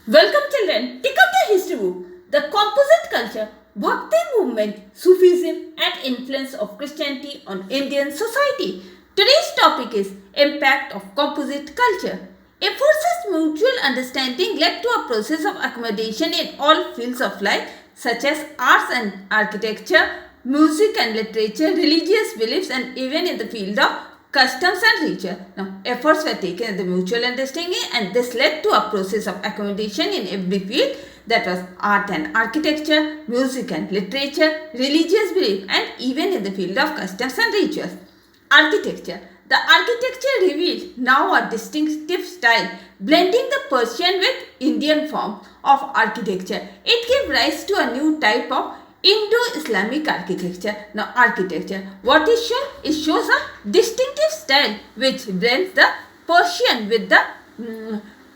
Welcome children, pick up the history book. The composite culture, Bhakti movement, Sufism and influence of Christianity on Indian society. Today's topic is impact of composite culture. Efforts at mutual understanding led to a process of accommodation in all fields of life such as arts and architecture, music and literature, religious beliefs and even in the field of customs and ritual. Now, efforts were taken at the mutual understanding and this led to a process of accommodation in every field, that was art and architecture, music and literature, religious belief and even in the field of customs and rituals. Architecture. The architecture revealed now a distinctive style blending the Persian with Indian form of architecture. It gave rise to a new type of Indo-Islamic architecture. Now, architecture, what is shown? It shows a distinctive style which blends the Persian with the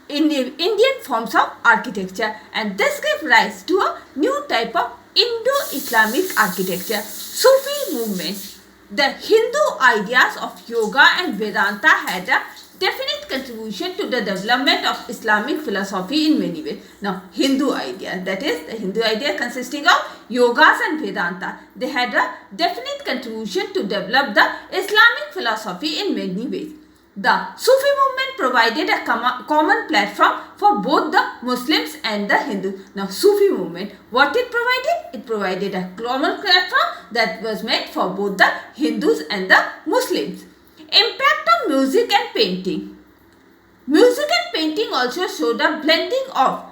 Indian forms of architecture, and this gave rise to a new type of Indo-Islamic architecture. Sufi movement. The Hindu ideas of yoga and Vedanta had a definite contribution to the development of Islamic philosophy in many ways. Now, Hindu idea, that is the Hindu idea consisting of yogas and Vedanta, they had a definite contribution to develop the Islamic philosophy in many ways. The Sufi movement provided a common platform for both the Muslims and the Hindus. Now, Sufi movement, what it provided? It provided a common platform that was meant for both the Hindus and the Muslims. Impact on music and painting. Music and painting also showed a blending of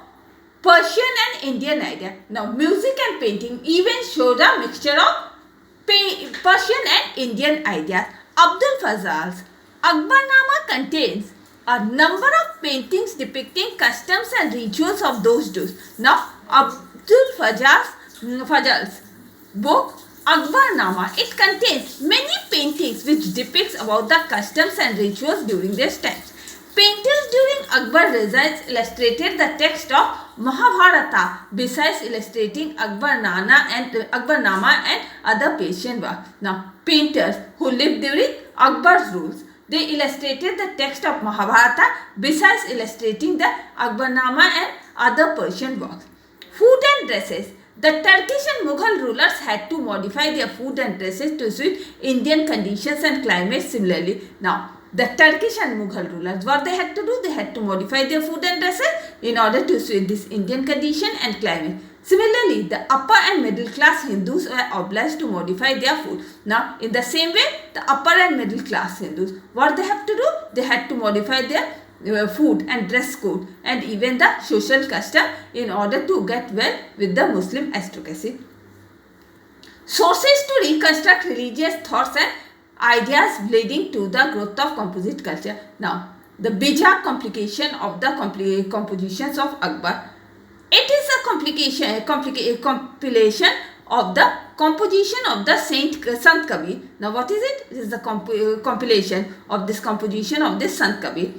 Persian and Indian idea. Now, music and painting even showed a mixture of Persian and Indian ideas. Abdul Fazal's Akbarnama contains a number of paintings depicting customs and rituals of those days. Now, Abdul Fazal's book Akbarnama, it contains many paintings which depicts about the customs and rituals during this time. Painters during Akbar reign illustrated the text of Mahabharata besides illustrating Akbarnama and other Persian works. Now, painters who lived during Akbar's rules, they illustrated the text of Mahabharata besides illustrating the Akbarnama and other Persian works. Food and dresses. The Turkish and Mughal rulers had to modify their food and dresses to suit Indian conditions and climate similarly. Now, the Turkish and Mughal rulers, what they had to do? They had to modify their food and dresses in order to suit this Indian condition and climate. Similarly, the upper and middle class Hindus were obliged to modify their food. Now, in the same way, the upper and middle class Hindus, what they have to do? They had to modify their food and dress code and even the social custom in order to get well with the Muslim aristocracy. Sources to reconstruct religious thoughts and ideas leading to the growth of composite culture. Now, the Bijak complication of the compositions of Akbar. It is a compilation of the composition of the Sant Kabir. Now, what is it? It is the compilation of this composition of this Sant Kabir.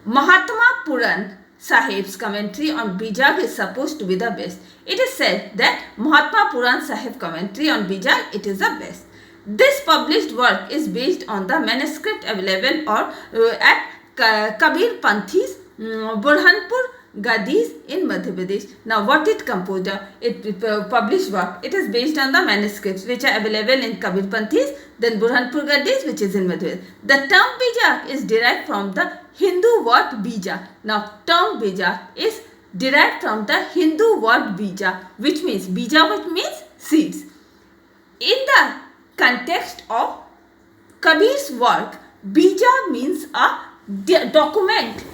Mahatma Puran Sahib's commentary on Bijak is supposed to be the best. It is said that Mahatma Puran Sahib commentary on Bijak, it is the best. This published work is based on the manuscript available at Kabir Panthi's Burhanpur Gadis in Madhya Pradesh. Now, what it composed? It published work. It is based on the manuscripts which are available in Kabir Panthi's, then Burhanpur Gadis, which is in Madhya Pradesh. The term Bijak is derived from the Hindu word Bija. Now, term Bijak is derived from the Hindu word Bija, which means seeds. In the context of Kabir's work, Bija means a document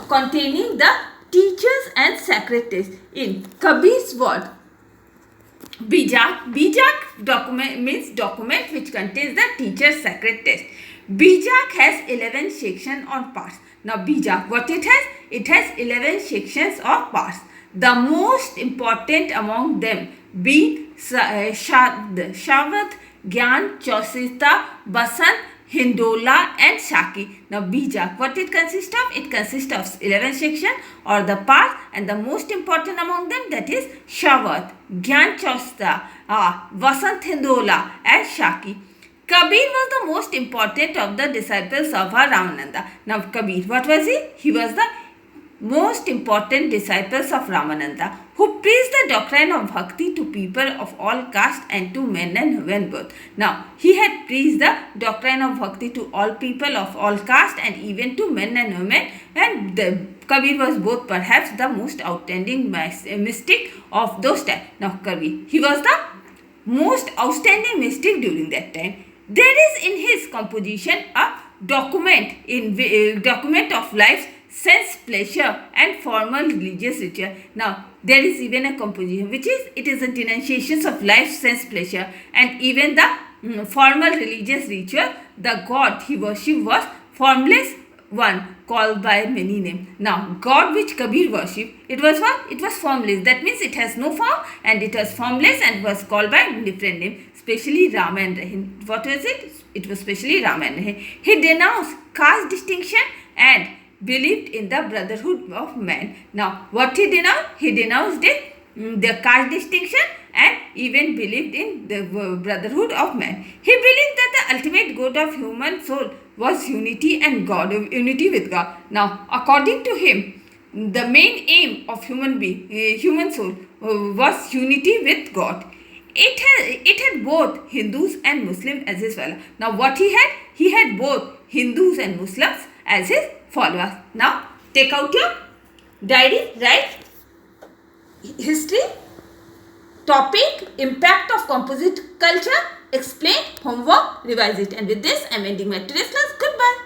containing the teachers and sacred texts. In Kabir's word, Bijak document means document which contains the teacher's sacred text. Bijak has 11 sections or parts. Now, Bijak, what it has? It has 11 sections or parts. The most important among them being Shavat, Gyan, Chausita, Basant, Hindola and Shaki. Now, Bijak, what it consists of? It consists of 11 sections or the parts, and the most important among them, that is Shavat, Gyan Chausita, Vasant Hindola and Shaki. Kabir was the most important of the disciples of Ramananda. Now, Kabir, what was he? He was the most important disciples of Ramananda, who preached the doctrine of bhakti to people of all caste and to men and women both. Now, he had preached the doctrine of bhakti to all people of all caste and even to men and women, and Kabir was both perhaps the most outstanding mystic of those times. Now, Kabir, he was the most outstanding mystic during that time. There is in his composition a document of life's sense, pleasure, and formal religious ritual. Now, there is even a composition which is it is a denunciation of life's sense, pleasure, and even the formal religious ritual. The God he worshipped was formless one called by many names. Now, God which Kabir worshipped, it was what? It was formless. That means it has no form and it was formless and was called by different names, especially Rama and Rahim. What was it? It was especially Rama and Rahim. He denounced caste distinction and believed in the brotherhood of man. Now, what he denounced? He denounced it, the caste distinction, and even believed in the brotherhood of man. He believed that the ultimate good of human soul was unity and God, unity with God. Now, according to him, the main aim of human soul was unity with God. It had both Hindus and Muslims as his followers. Now, what he had? He had both Hindus and Muslims as his followers. Now, take out your diary, write history, topic, impact of composite culture, explain, homework, revise it. And with this, I am ending my today's class. Goodbye.